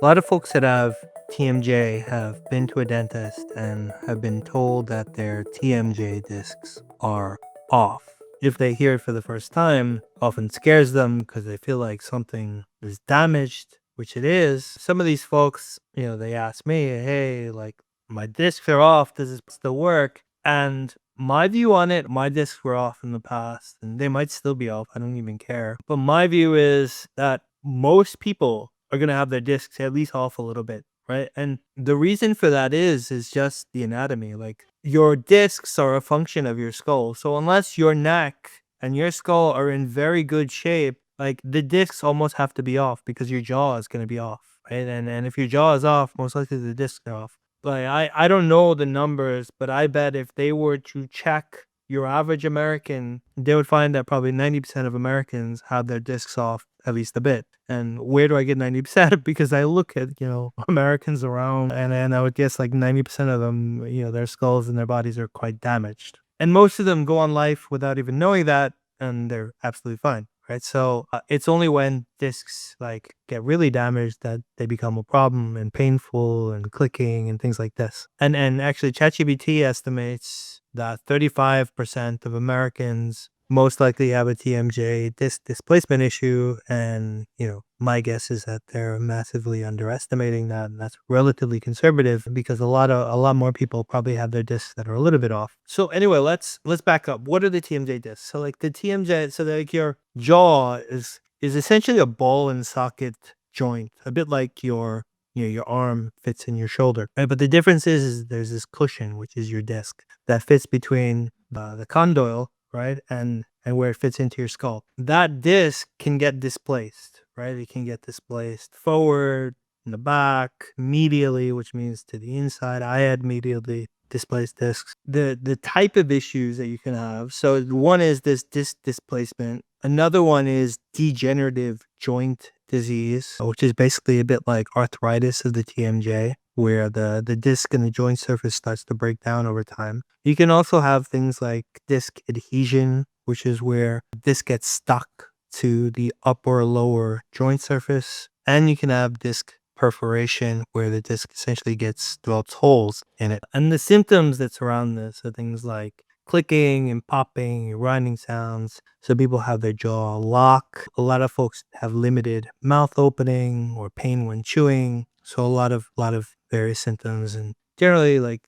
A lot of folks that have TMJ have been to a dentist and have been told that their TMJ discs are off. If they hear it for the first time, often scares them because they feel like something is damaged, which it is. Some of these folks, they ask me, hey, like my discs are off. Does this still work? And my view on it, my discs were off in the past and they might still be off. I don't even care. But my view is that most people are going to have their discs at least off a little bit, right? And the reason for that is just the anatomy. Like your discs are a function of your skull. So unless your neck and your skull are in very good shape, like the discs almost have to be off because your jaw is going to be off, right? And if your jaw is off, most likely the discs are off. Like I don't know the numbers, but I bet if they were to check your average American, they would find that probably 90% of Americans have their discs off at least a bit. And where do I get 90%? Because I look at, Americans around and I would guess like 90% of them, their skulls and their bodies are quite damaged. And most of them go on life without even knowing that, and they're absolutely fine. Right. So it's only when discs like get really damaged that they become a problem and painful and clicking and things like this. And actually ChatGPT estimates that 35% of Americans most likely have a TMJ displacement issue. And, my guess is that they're massively underestimating that. And that's relatively conservative because a lot more people probably have their discs that are a little bit off. So anyway, let's back up. What are the TMJ discs? So like the TMJ, so like your jaw is essentially a ball and socket joint, a bit like your arm fits in your shoulder. Right? But the difference is there's this cushion, which is your disc, that fits between the condyle, right, and where it fits into your skull. That disc can get displaced, right? It can get displaced forward, in the back, medially, which means to the inside. I had medially displaced discs. The type of issues that you can have. So one is this disc displacement. Another one is degenerative joint disease, which is basically a bit like arthritis of the TMJ, where the disc and the joint surface starts to break down over time. You can also have things like disc adhesion, which is where disc gets stuck to the upper or lower joint surface. And you can have disc perforation, where the disc essentially develops holes in it. And the symptoms that surround this are things like clicking and popping and grinding sounds. So people have their jaw lock. A lot of folks have limited mouth opening or pain when chewing. So a lot of various symptoms, and generally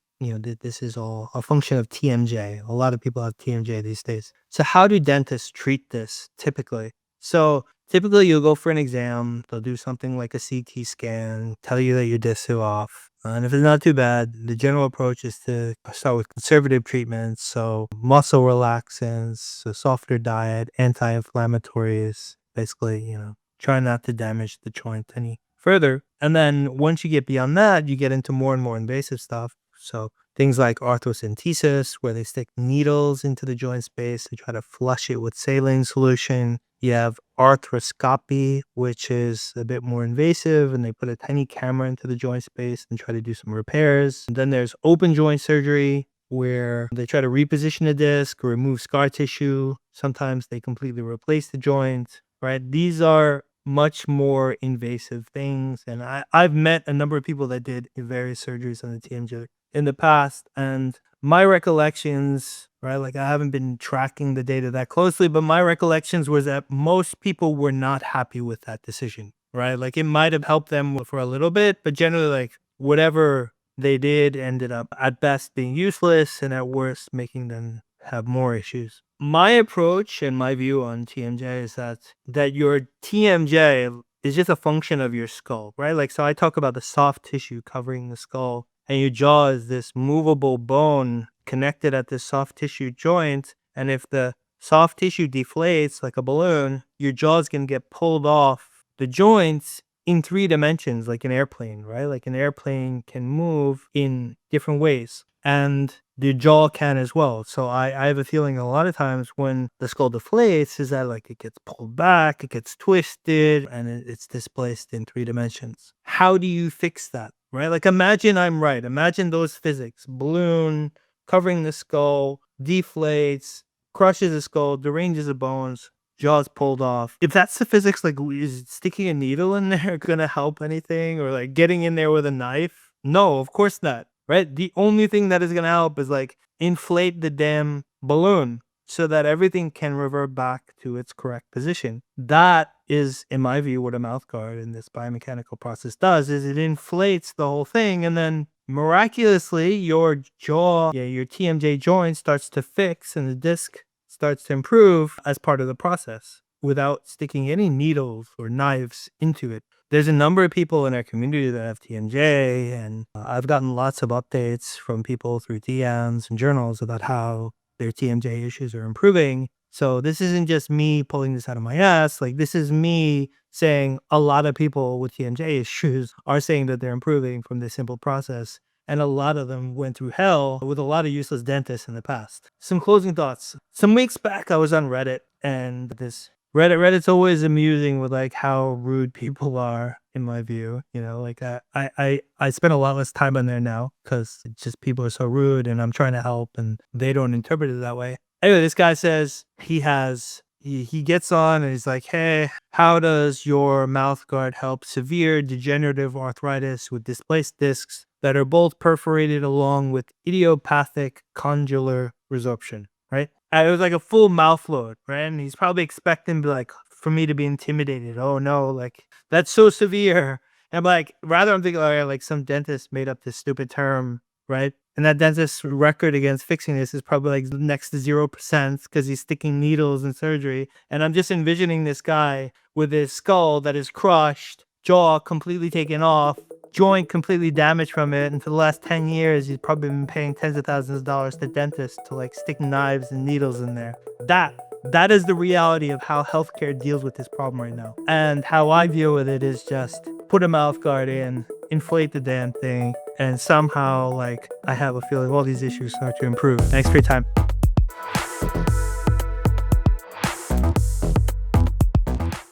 this is all a function of TMJ. A lot of people have TMJ these days. So how do dentists treat this typically? So typically you'll go for an exam. They'll do something like a CT scan, tell you that your discs are off. And if it's not too bad, the general approach is to start with conservative treatments. So muscle relaxants, a softer diet, anti-inflammatories, basically, try not to damage the joint any further. And then once you get beyond that, you get into more and more invasive stuff. So things like arthrocentesis, where they stick needles into the joint space to try to flush it with saline solution. You have arthroscopy, which is a bit more invasive, and they put a tiny camera into the joint space and try to do some repairs. And then there's open joint surgery, where they try to reposition the disc or remove scar tissue. Sometimes they completely replace the joint, right? These are much more invasive things. And I've met a number of people that did various surgeries on the TMJ in the past. And my recollections, right, like I haven't been tracking the data that closely, but my recollections was that most people were not happy with that decision, right? Like it might have helped them for a little bit, but generally like whatever they did ended up at best being useless and at worst making them have more issues. My approach and my view on TMJ is that your TMJ is just a function of your skull, right? Like, so I talk about the soft tissue covering the skull, and your jaw is this movable bone connected at this soft tissue joint. And if the soft tissue deflates like a balloon, your jaw is going to get pulled off the joints in 3 dimensions, like an airplane, right? Like an airplane can move in different ways, and the jaw can as well. So I have a feeling a lot of times when the skull deflates is that like it gets pulled back, it gets twisted, and it's displaced in 3 dimensions. How do you fix that, right? Like imagine I'm right. Imagine those physics. Balloon covering the skull, deflates, crushes the skull, deranges the bones. jaw's pulled off. If that's the physics, like, is sticking a needle in there gonna help anything, or like getting in there with a knife? No, of course not, right? The only thing that is gonna help is like inflate the damn balloon so that everything can revert back to its correct position. That is, in my view, what a mouth guard in this biomechanical process does, is it inflates the whole thing, and then miraculously your jaw, your TMJ joint starts to fix and the disc starts to improve as part of the process without sticking any needles or knives into it. There's a number of people in our community that have TMJ, and I've gotten lots of updates from people through DMs and journals about how their TMJ issues are improving. So this isn't just me pulling this out of my ass. Like, this is me saying a lot of people with TMJ issues are saying that they're improving from this simple process. And a lot of them went through hell with a lot of useless dentists in the past. Some closing thoughts. Some weeks back, I was on Reddit, and this Reddit's always amusing with like how rude people are, in my view. You know, like I spend a lot less time on there now because just people are so rude, and I'm trying to help, and they don't interpret it that way. Anyway, this guy says he gets on and he's like, hey, how does your mouth guard help severe degenerative arthritis with displaced discs that are both perforated along with idiopathic condylar resorption, right? It was like a full mouth load, right? And he's probably expecting like for me to be intimidated. Oh no, like that's so severe. And I'm like, rather I'm thinking, oh, yeah, like some dentist made up this stupid term, right? And that dentist's record against fixing this is probably like next to 0% because he's sticking needles in surgery. And I'm just envisioning this guy with his skull that is crushed, jaw completely taken off, joint completely damaged from it. And for the last 10 years, he's probably been paying tens of thousands of dollars to dentists to like stick knives and needles in there. That is the reality of how healthcare deals with this problem right now. And how I deal with it is just put a mouth guard in, inflate the damn thing, and somehow like I have a feeling all these issues start to improve. Thanks for your time.